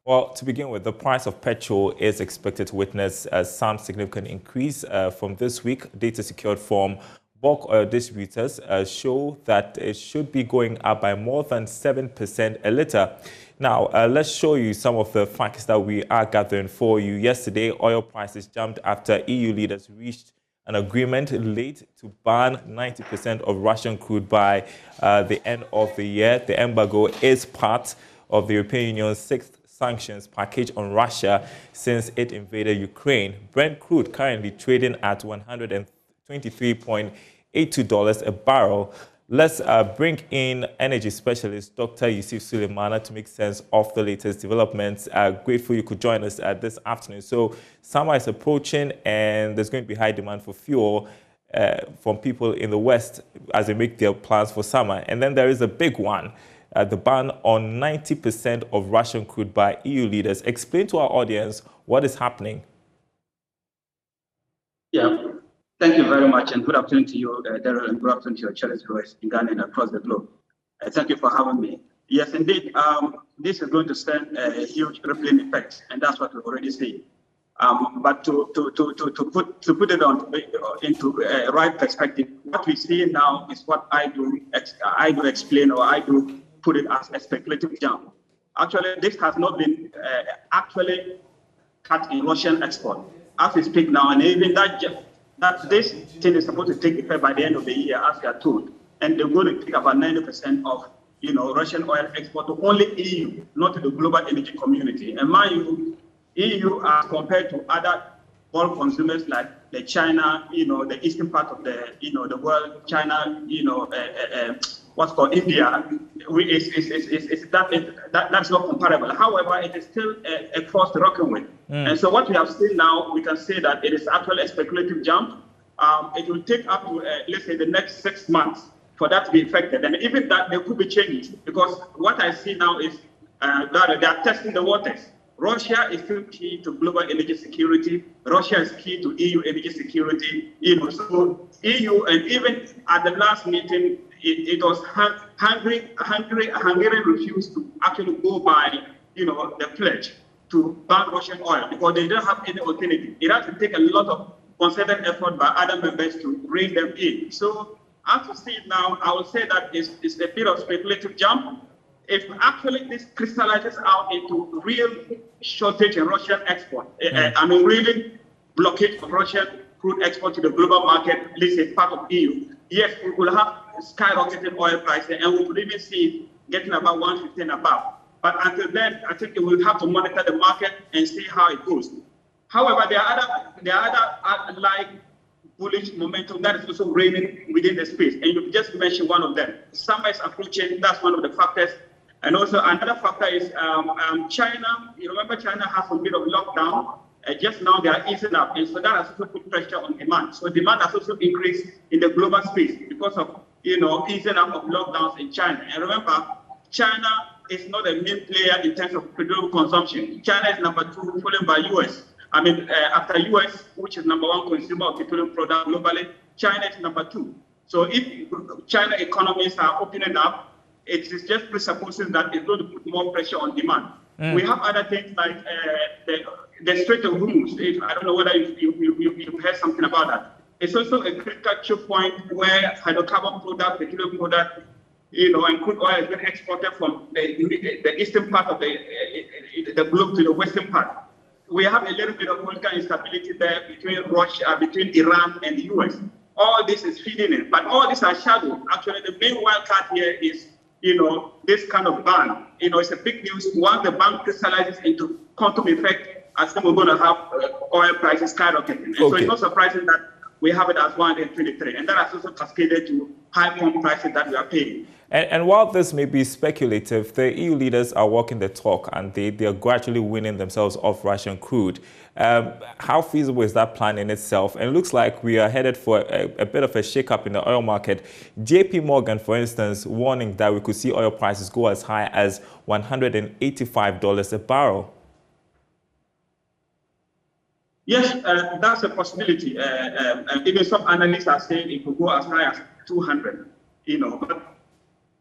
Well, to begin with, the price of petrol is expected to witness some significant increase from this week. Data secured from bulk oil distributors show that it should be going up by more than 7% a litre. Now, let's show you some of the facts that we are gathering for you. Yesterday, oil prices jumped after EU leaders reached an agreement late to ban 90% of Russian crude by the end of the year. The embargo is part of the European Union's sixth sanctions package on Russia since it invaded Ukraine. Brent crude currently trading at $123.82 a barrel. Let's bring in energy specialist Dr. Yusuf Suleimana to make sense of the latest developments. Grateful you could join us this afternoon. So summer is approaching and there's going to be high demand for fuel from people in the West as they make their plans for summer. And then there is a big one. The ban on 90% of Russian crude by EU leaders. Explain to our audience what is happening. Yeah, thank you very much, and good afternoon to you, Daryl, and good afternoon to your channel viewers in Ghana and across the globe. Thank you for having me. Yes, indeed, this is going to send a huge rippling effect, and that's what we've already seen. But to put it into a right perspective, what we see now is what I do explain, or I do put it as a speculative jump. Actually, this has not been actually cut in Russian export as we speak now, and even that this thing is supposed to take effect by the end of the year, as we are told, and they're going to take about 90% of Russian oil export to only EU, not to the global energy community. And mind you, EU as compared to other bulk consumers like the China, the eastern part of the the world, China, what's called India, that's not comparable. However, it is still a force to reckon with. And so what we have seen now, we can say that it is actually a speculative jump. It will take up to, let's say, the next 6 months for that to be effected. And even that, there could be changes, because what I see now is that they are testing the waters. Russia is still key to global energy security. Russia is key to EU energy security. So EU, and even at the last meeting, it was Hungary refused to actually go by, the pledge to ban Russian oil because they don't have any alternative. It has to take a lot of concerted effort by other members to bring them in. So as you see it now, I would say that it's a bit of speculative jump. If actually this crystallizes out into real shortage in Russian export, really blockade of Russian crude export to the global market, let's say part of EU, yes, we will have skyrocketing oil prices, and we could even see it getting about 115 above. But until then, I think we will have to monitor the market and see how it goes. However, there are other like bullish momentum that is also reigning within the space, and you just mentioned one of them. Summer is approaching. That's one of the factors. And also another factor is China. You remember China has a bit of lockdown. Just now they are easing up, and so that has also put pressure on demand. So demand has also increased in the global space because of easing up of lockdowns in China. And remember, China is not a main player in terms of petroleum consumption. China is number 2, followed by US. After US, which is number 1 consumer of petroleum products globally, China is number 2. So if China economies are opening up, it is just presupposing that it's going to put more pressure on demand. We have other things like the Strait of Hormuz. I don't know whether you've heard something about that. It's also a critical choke point where hydrocarbon product, petroleum product, and crude oil is being exported from the eastern part of the globe to the western part. We have a little bit of political instability there between Russia, between Iran and the US. All this is feeding in, but all these are shadow. Actually, the main wild card here is this kind of ban. It's a big news. Once the ban crystallizes into quantum effect, I think we're going to have oil prices skyrocketing. And so it's not surprising that we have it as 123, and that has also cascaded to high pump prices that we are paying. And while this may be speculative, the EU leaders are walking the talk, and they are gradually winning themselves off Russian crude. How feasible is that plan in itself? And it looks like we are headed for a bit of a shake-up in the oil market. JP Morgan, for instance, warning that we could see oil prices go as high as $185 a barrel. Yes, that's a possibility. Even some analysts are saying it could go as high as 200. But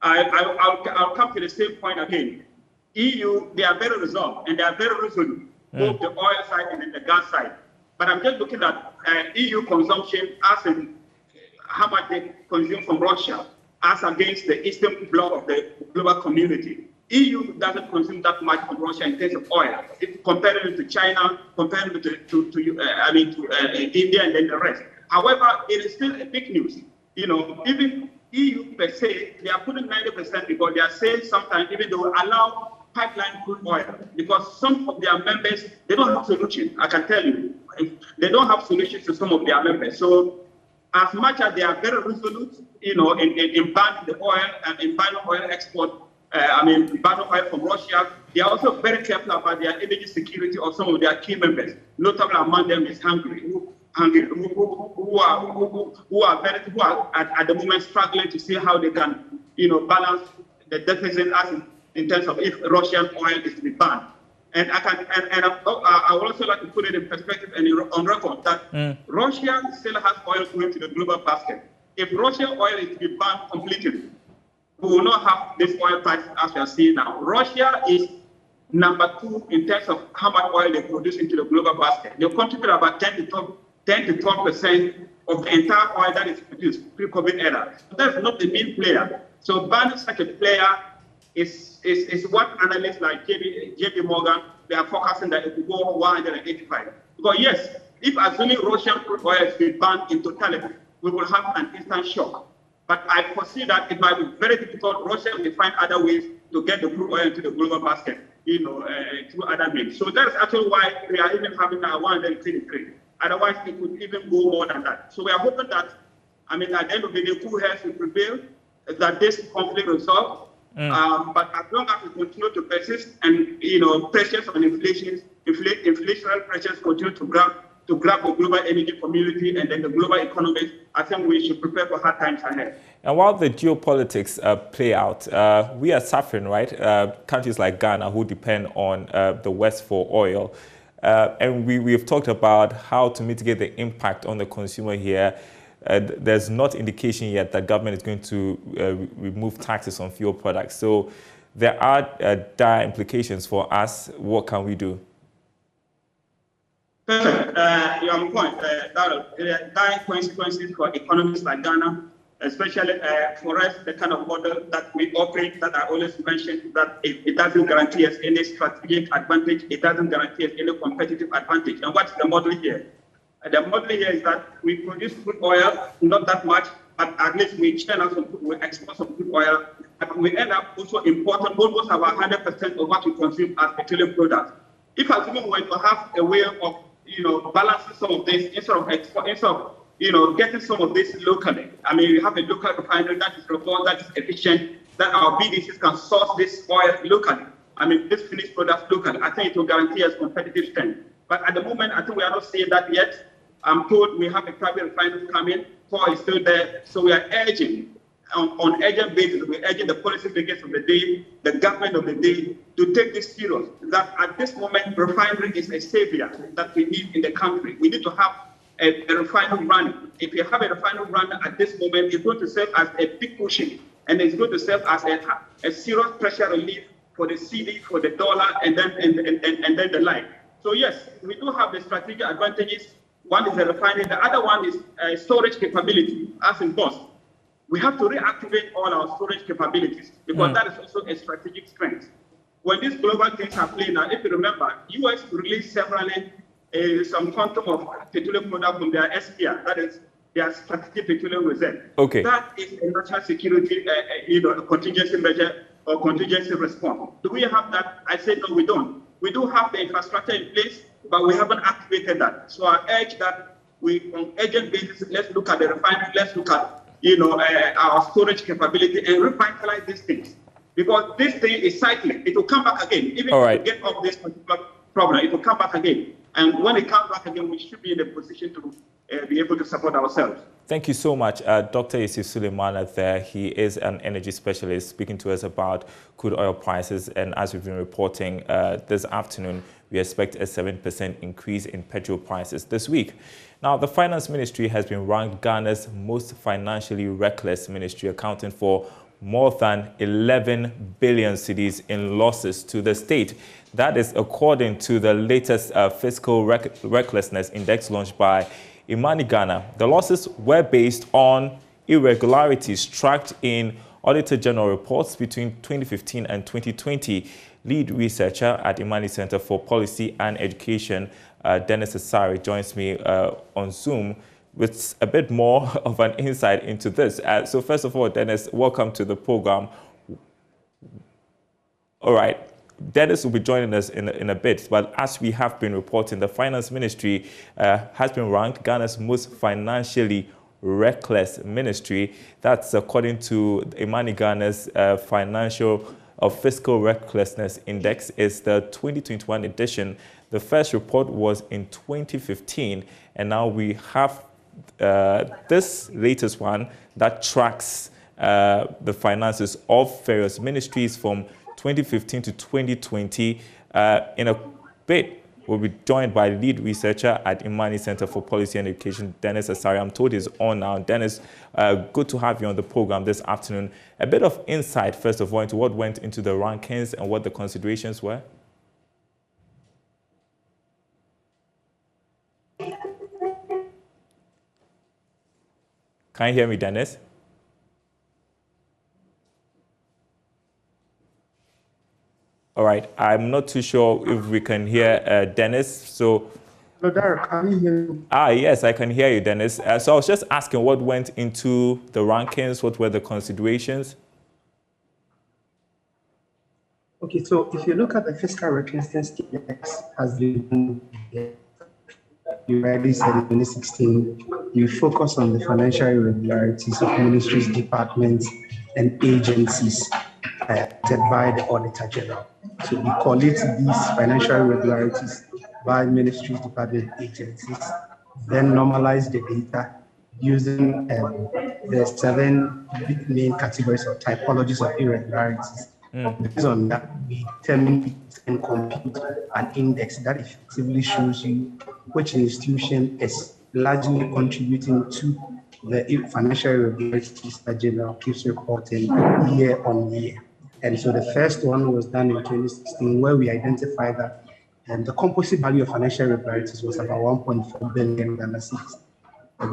I'll come to the same point again. EU, they are very resolved and they are very resolute, both the oil side and the gas side. But I'm just looking at EU consumption as in how much they consume from Russia as against the eastern bloc of the global community. EU doesn't consume that much from Russia in terms of oil. If comparing it to China, comparing it to India and then the rest. However, it is still a big news. Even EU per se, they are putting 90% because they are saying sometimes even they will allow pipeline crude oil because some of their members, they don't have solution. I can tell you, they don't have solutions to some of their members. So as much as they are very resolute, in banning the oil and in banning oil export, banning oil from Russia, they are also very careful about their energy security of some of their key members. Notably among them is Hungary, who are at the moment struggling to see how they can, balance the deficit as in terms of if Russian oil is to be banned. And I would also like to put it in perspective and on record that Russia still has oil going to the global basket. If Russian oil is to be banned completely, we will not have this oil price as we are seeing now. Russia is number 2 in terms of how much oil they produce into the global basket. They contribute about 10 to 12% of the entire oil that is produced pre-COVID era. So that's not the main player. So banning such a player is what analysts like JP Morgan, they are forecasting that it will go 185. Because yes, if assuming Russian crude oil is being banned in totality, we will have an instant shock. But I foresee that it might be very difficult. Russia will find other ways to get the crude oil into the global basket, through other means. So that's actually why we are even having a 133. Otherwise, it could even go more than that. So we are hoping that, at the end of the day, cool heads will prevail, that this conflict resolved. But as long as we continue to persist and, pressures on inflationary pressures continue to grab the global energy community and then the global economy, I think we should prepare for hard times ahead. And while the geopolitics play out, we are suffering, right? Countries like Ghana who depend on the West for oil. And we've talked about how to mitigate the impact on the consumer here. There's not indication yet that government is going to remove taxes on fuel products. So there are dire implications for us. What can we do? Perfect. You're on point, Daryl. There are dire consequences for economies like Ghana, especially for us, the kind of model that we operate, that I always mention, that it doesn't guarantee us any strategic advantage. It doesn't guarantee us any competitive advantage. And what's the model here? The model here is that we produce crude oil, not that much, but at least we churn out we export some crude oil, and we end up also importing almost about 100% of what we consume as petroleum products. If assuming we were to have a way of balancing some of this instead of getting some of this locally. We have a local refinery that is robust, that is efficient, that our BDCs can source this oil locally. This finished product locally. I think it will guarantee us competitive strength. But at the moment, I think we are not seeing that yet. I'm told we have a private refinery coming. Oil is still there. So we are urging, on urgent basis, we're urging the policy makers of the day, the government of the day, to take this serious. That at this moment, refinery is a savior that we need in the country. We need to have a refinery running. If you have a refinery running at this moment, it's going to serve as a big cushion, and it's going to serve as a serious pressure relief for the cedi, for the dollar, and then the like. So yes, we do have the strategic advantages. One is the refinery. The other one is storage capability, as in boss. We have to reactivate all our storage capabilities because that is also a strategic strength. When these global things are playing out, if you remember, US released severally some quantum of petroleum product from their SPR, that is their strategic petroleum reserve. Okay. That is a national security, contingency measure or contingency response. Do we have that? I said no, we don't. We do have the infrastructure in place, but we haven't activated that. So I urge that we, on urgent basis, let's look at the refinery, let's look at our storage capability and revitalize these things. Because this thing is cycling. It will come back again. Even if we get off this particular problem, it will come back again. And when it comes back again, we should be in a position to be able to support ourselves. Thank you so much. Dr. Yusuf Suleiman there. He is an energy specialist speaking to us about crude oil prices. And as we've been reporting this afternoon, we expect a 7% increase in petrol prices this week. Now, the Finance Ministry has been ranked Ghana's most financially reckless ministry, accounting for more than 11 billion cedis in losses to the state. That is according to the latest fiscal recklessness index launched by Imani Ghana. The losses were based on irregularities tracked in Auditor General reports between 2015 and 2020. Lead researcher at Imani Center for Policy and Education, Dennis Asari, joins me on Zoom with a bit more of an insight into this. So first of all, Dennis, welcome to the program. All right. Dennis will be joining us in a bit, but as we have been reporting, the Finance Ministry has been ranked Ghana's most financially reckless ministry. That's according to Imani Ghana's Financial or Fiscal Recklessness Index. It's the 2021 edition. The first report was in 2015, and now we have this latest one that tracks the finances of various ministries from 2015 to 2020. In a bit, we'll be joined by lead researcher at Imani Center for Policy and Education, Dennis Asari. I'm told he's on now. Dennis, good to have you on the program this afternoon. A bit of insight, first of all, into what went into the rankings and what the considerations were. Can you hear me, Dennis? All right, I'm not too sure if we can hear Dennis, so... Hello, Daryl, can you hear me? Yes, I can hear you, Dennis. So I was just asking what went into the rankings, what were the considerations? Okay, so if you look at the fiscal recklessness index has been, you already said in 2016, you focus on the financial irregularities of ministries, departments, and agencies by the Auditor General. So we collate these financial irregularities by ministries, departments, agencies, then normalize the data using the 7 main categories or typologies of irregularities. Based on that, we determine and compute an index that effectively shows you which institution is largely contributing to the financial irregularities that General keeps reporting year on year. And so the first one was done in 2016, where we identified that the composite value of financial irregularities was about 1.4 billion Ghana cedis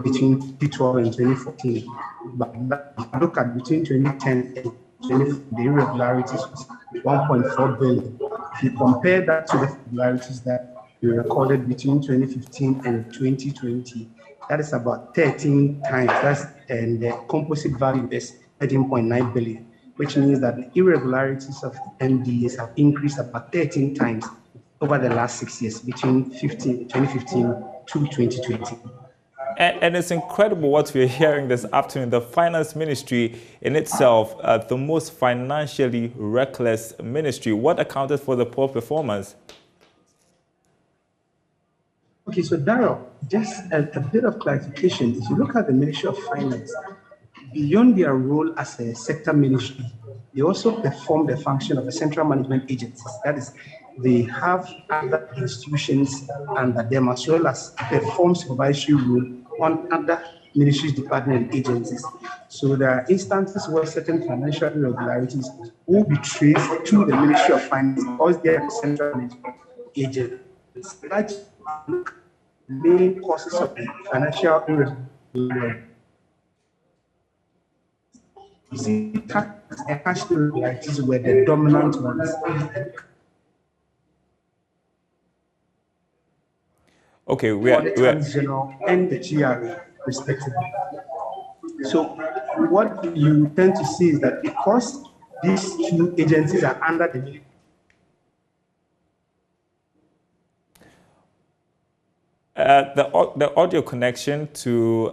between 2012 and 2014. But if you look at between 2010 and 2014, the irregularities was 1.4 billion. If you compare that to the irregularities that we recorded between 2015 and 2020, that is about 13 times. And the composite value is 13.9 billion, which means that the irregularities of MDAs have increased about 13 times over the last 6 years, between 2015 to 2020. And it's incredible what we're hearing this afternoon. The Finance Ministry in itself, the most financially reckless ministry. What accounted for the poor performance? Okay, so Daryl, just a bit of clarification. If you look at the Ministry of Finance, beyond their role as a sector ministry, they also perform the function of a central management agency. That is, they have other institutions under them, as well as perform supervisory role on other ministries, departments, and agencies. So there are instances where certain financial irregularities will be traced to the Ministry of Finance because they are the central management agencies. That's the main causes of the financial irregularities. You see, tax and cash irregularities were the dominant ones. Okay, we are General and the GRA, respectively. So what you tend to see is that because these two agencies are under the the audio connection to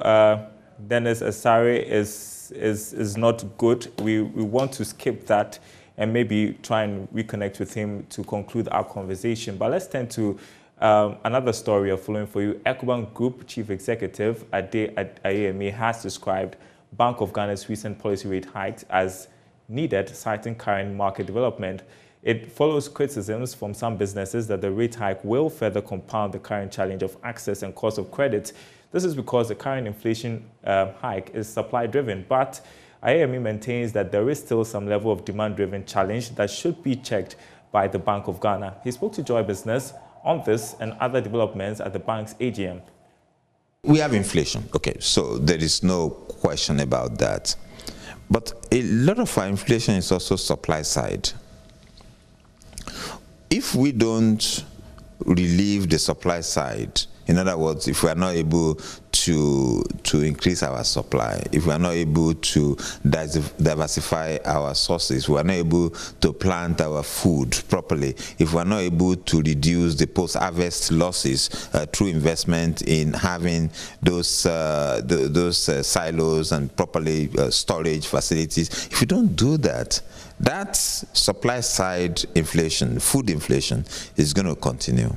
Dennis Asari is not good. We want to skip that and maybe try and reconnect with him to conclude our conversation. But let's turn to another story of following for you. Ecobank Group Chief Executive Ade Ayemi has described Bank of Ghana's recent policy rate hikes as needed, citing current market development. It follows criticisms from some businesses that the rate hike will further compound the current challenge of access and cost of credit. This is because the current inflation hike is supply-driven, but IAME maintains that there is still some level of demand-driven challenge that should be checked by the Bank of Ghana. He spoke to Joy Business on this and other developments at the bank's AGM. We have inflation, okay, so there is no question about that. But a lot of our inflation is also supply side. If we don't relieve the supply side, in other words, if we are not able to increase our supply, if we are not able to diversify our sources, we are not able to plant our food properly, if we are not able to reduce the post-harvest losses through investment in having those silos and properly storage facilities, if we don't do that, that supply side inflation, food inflation, is going to continue.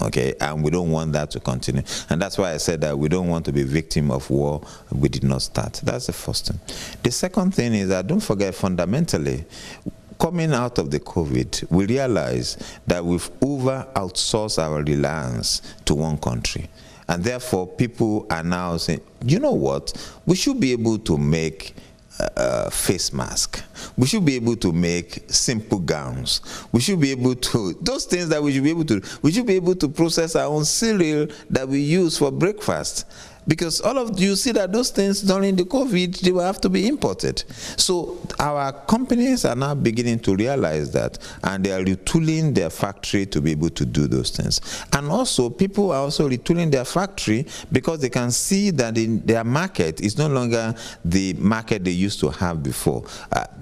Okay, and we don't want that to continue. And that's why I said that we don't want to be victim of war we did not start. That's the first thing. The second thing is that don't forget, fundamentally, coming out of the COVID, we realize that we've over-outsourced our reliance to one country. And therefore, people are now saying, you know what, we should be able to make face mask. We should be able to make simple gowns. We should be able to, those things that we should be able to, we should be able to process our own cereal that we use for breakfast. Because all of you see that those things during the COVID, they will have to be imported. So our companies are now beginning to realize that, and they are retooling their factory to be able to do those things. And also, people are also retooling their factory because they can see that in their market is no longer the market they used to have before.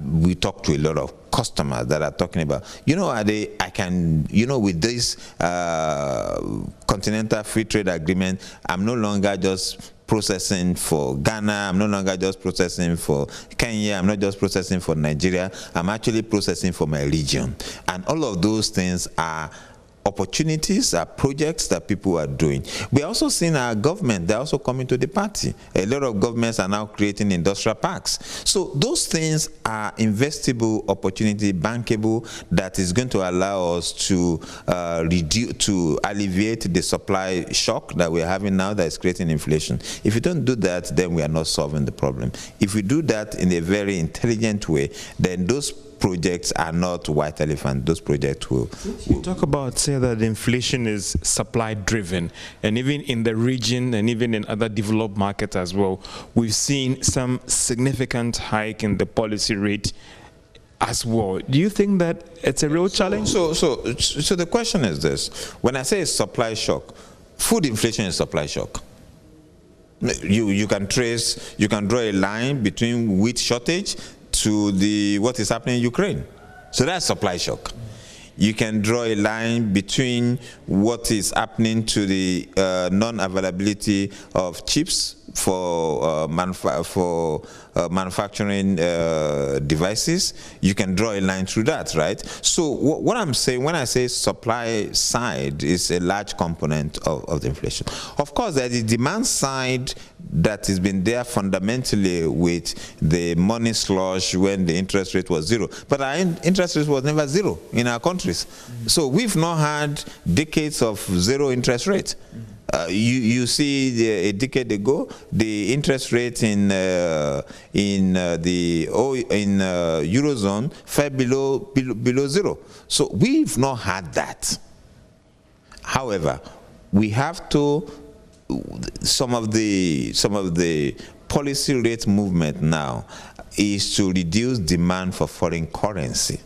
We talk to a lot of customers that are talking about, you know, with this Continental Free Trade Agreement, I'm no longer just processing for Ghana, I'm no longer just processing for Kenya, I'm not just processing for Nigeria, I'm actually processing for my region. And all of those things are opportunities, are projects that people are doing. We are also seeing our government, they're also coming to the party. A lot of governments are now creating industrial parks. So those things are investable opportunity, bankable, that is going to allow us to alleviate the supply shock that we're having now that is creating inflation. If we don't do that, then we are not solving the problem. If we do that in a very intelligent way, then those projects are not white elephant. Those projects will. You talk about, say, that inflation is supply driven, and even in the region and even in other developed markets as well, we've seen some significant hike in the policy rate as well. Do you think that it's a real challenge? So the question is this: when I say supply shock, food inflation is supply shock. You can draw a line between wheat shortage to what is happening in Ukraine. So that's supply shock. You can draw a line between what is happening to the non-availability of chips for manufacturing devices. You can draw a line through that, right? So what I'm saying, when I say supply side is a large component of the inflation. Of course, there's the demand side that has been there fundamentally with the money slush when the interest rate was zero. But our interest rate was never zero in our countries. So we've not had decades of zero interest rate. You see, a decade ago, the interest rate in Eurozone fell below zero. So we've not had that. However, we have to. Some of the policy rate movement now is to reduce demand for foreign currency,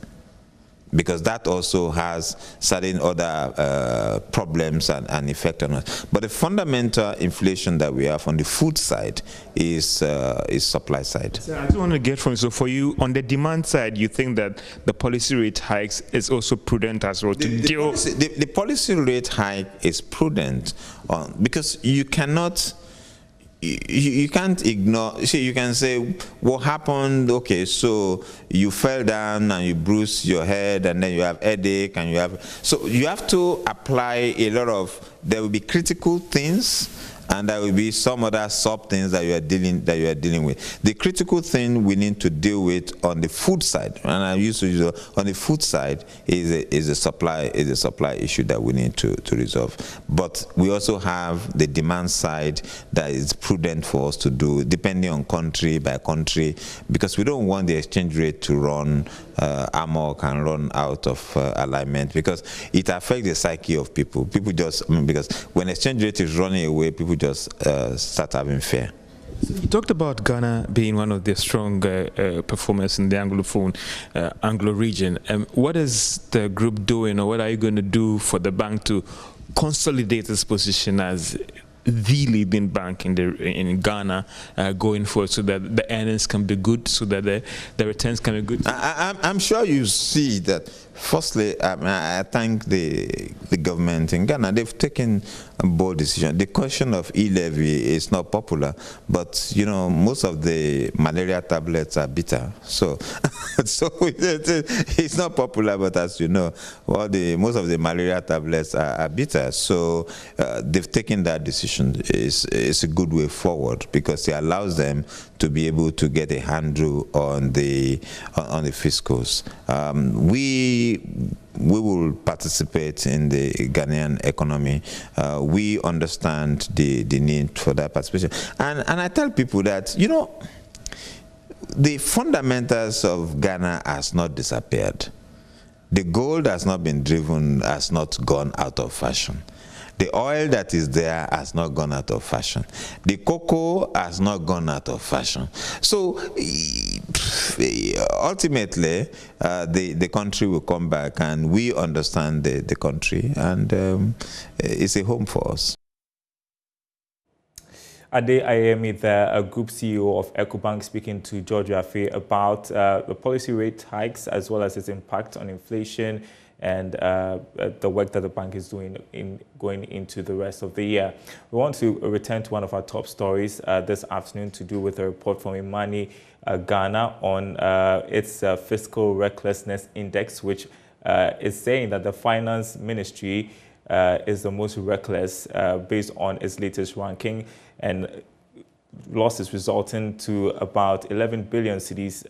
because that also has certain other problems and effect on us. But the fundamental inflation that we have on the food side is supply side. So I just want to get from, so for you, on the demand side, you think that the policy rate hikes is also prudent as well to deal? The policy rate hike is prudent because you cannot. You can't ignore. See, you can say, what happened? Okay, so you fell down and you bruised your head, and then you have headache, and so you have to apply a lot of. There will be critical things, and there will be some other sub things that you are dealing with. The critical thing we need to deal with on the food side, and I used to use on the food side, is a supply issue that we need to resolve. But we also have the demand side that is prudent for us to do, depending on country by country, because we don't want the exchange rate to run amok and run out of alignment, because it affects the psyche of people. People just, because when exchange rate is running away, people just start having fear. So you talked about Ghana being one of the strong performers in the Anglophone, Anglo region. What is the group doing, or what are you going to do for the bank to consolidate its position as the leading bank in Ghana going forward, so that the earnings can be good, so that the returns can be good? I'm sure you see that. Firstly, I thank the government in Ghana. They've taken a bold decision. The question of e-levy is not popular, but you know, most of the malaria tablets are bitter. So, it's not popular, but as you know, most of the malaria tablets are bitter. So they've taken that decision. It's a good way forward, because it allows them to be able to get a handle on the fiscals. We will participate in the Ghanaian economy. We understand the need for that participation. And I tell people that, you know, the fundamentals of Ghana has not disappeared. The gold has not been driven, has not gone out of fashion. The oil that is there has not gone out of fashion. The cocoa has not gone out of fashion. So ultimately, the country will come back, and we understand the country, and it's a home for us. Ade Ayemi, the Group CEO of EcoBank, speaking to George Afe about the policy rate hikes as well as its impact on inflation and the work that the bank is doing in going into the rest of the year. We want to return to one of our top stories this afternoon, to do with a report from Imani Ghana on its fiscal recklessness index, which is saying that the finance ministry is the most reckless based on its latest ranking, and losses resulting to about 11 billion cedis,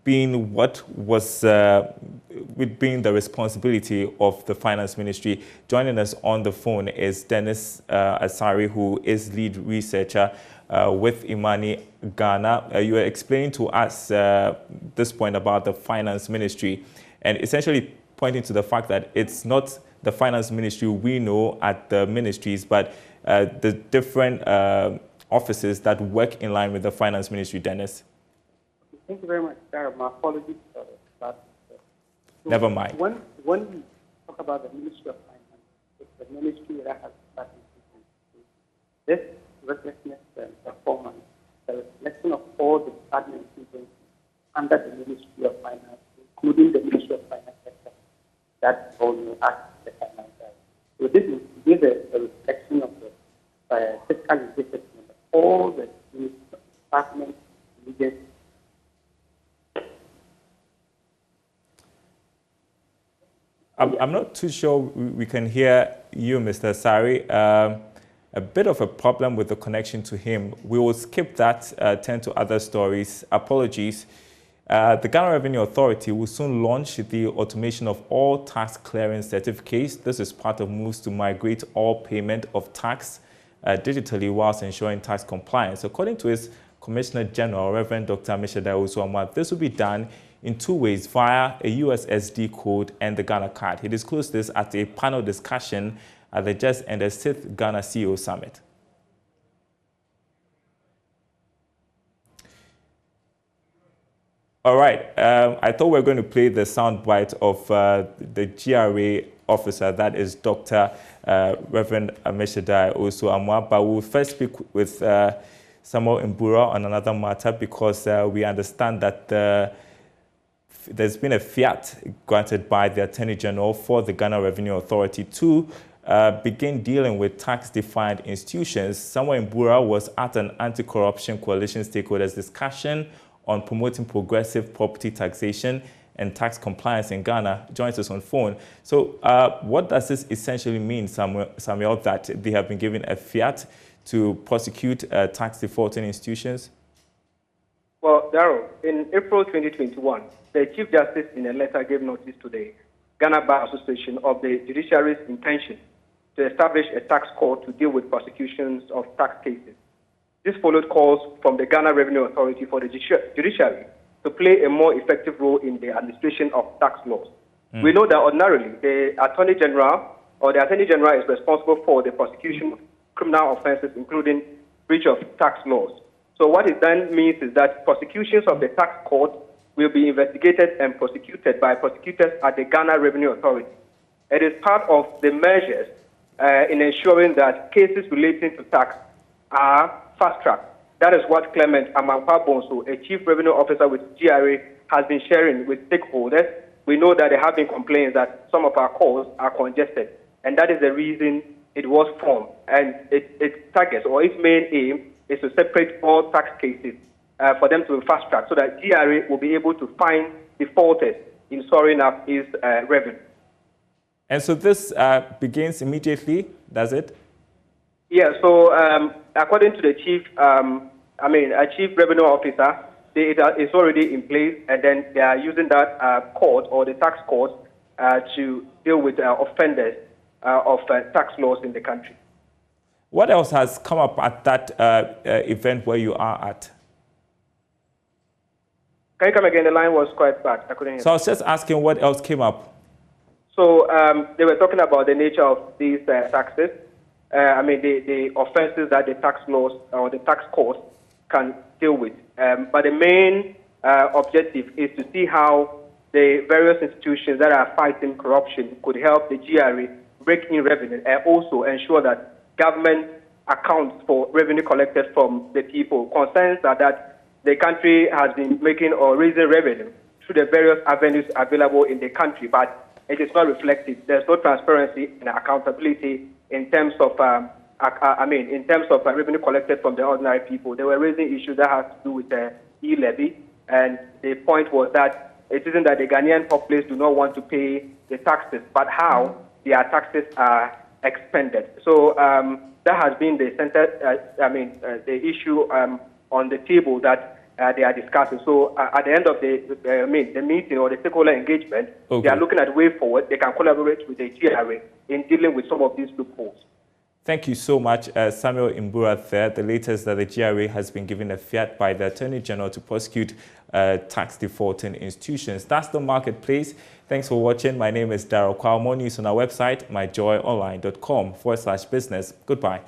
being what was being the responsibility of the finance ministry. Joining us on the phone is Dennis Asari, who is lead researcher with Imani Ghana. You were explaining to us this point about the finance ministry, and essentially pointing to the fact that it's not the finance ministry we know at the ministries, but the different offices that work in line with the finance ministry. Dennis. Thank you very much, Daryl. My apologies for that. Never mind. When we talk about the Ministry of Finance, it's the ministry that has started this recklessness performance, the reflection of all the departments under the Ministry of Finance, including the Ministry of Finance sector, that also acts the finance side. So this is a reflection of the fiscal discipline of all the departments, agencies. I'm not too sure we can hear you, Mr. Asari. A bit of a problem with the connection to him. We will skip that, turn to other stories. Apologies. The Ghana Revenue Authority will soon launch the automation of all tax clearance certificates. This is part of moves to migrate all payment of tax digitally whilst ensuring tax compliance. According to its Commissioner General, Reverend Dr. Amishadai Osuamwa, this will be done in two ways, via a USSD code and the Ghana card. He disclosed this at a panel discussion at the just ended 6th Ghana CEO Summit. All right, I thought we were going to play the soundbite of the GRA officer, that is Dr. Reverend Amishadai Osuamwa, but we'll first speak with Samuel Mbura on another matter, because we understand that there's been a fiat granted by the Attorney General for the Ghana Revenue Authority to begin dealing with tax-defined institutions. Samuel Mbura was at an anti-corruption coalition stakeholders discussion on promoting progressive property taxation and tax compliance in Ghana, joins us on phone. So what does this essentially mean, Samuel, that they have been given a fiat to prosecute tax defaulting institutions? Well, Daryl, in April 2021, the Chief Justice in a letter gave notice to the Ghana Bar Association of the judiciary's intention to establish a tax court to deal with prosecutions of tax cases. This followed calls from the Ghana Revenue Authority for the judiciary to play a more effective role in the administration of tax laws. We know that ordinarily the Attorney General is responsible for the prosecution of criminal offenses, including breach of tax laws. So what it then means is that prosecutions of the tax court will be investigated and prosecuted by prosecutors at the Ghana Revenue Authority. It is part of the measures in ensuring that cases relating to tax are fast-tracked. That is what Clement Amankwa Bonso, a chief revenue officer with GRA, has been sharing with stakeholders. We know that there have been complaints that some of our courts are congested, and that is the reason it was formed. And its targets, or its main aim, is to separate all tax cases for them to fast-track so that GRA will be able to find defaulters in soaring up its revenue. And so this begins immediately, does it? Yeah, so according to the chief revenue officer, it's already in place, and then they are using that court or the tax court to deal with offenders of tax laws in the country. What else has come up at that event where you are at? Can you come again? The line was quite bad. I couldn't hear. So I was just asking what else came up. So they were talking about the nature of these taxes. The offenses that the tax laws or the tax court can deal with. But the main objective is to see how the various institutions that are fighting corruption could help the GRA break in revenue and also ensure that government accounts for revenue collected from the people. Concerns are that the country has been making or raising revenue through the various avenues available in the country, but it is not reflected. There's no transparency and accountability in terms of revenue collected from the ordinary people. They were raising issues that have to do with the e-levy, and the point was that it isn't that the Ghanaian populace do not want to pay the taxes, but how their taxes are expended. So that has been the the issue on the table that they are discussing. So at the end of the meeting or the stakeholder engagement, they are looking at way forward. They can collaborate with the GRA in dealing with some of these loopholes. Thank you so much, Samuel Imbura there. The latest that the GRA has been given a fiat by the Attorney General to prosecute tax defaulting institutions. That's the marketplace. Thanks for watching. My name is Daryl. More news on our website, myjoyonline.com/business. Goodbye.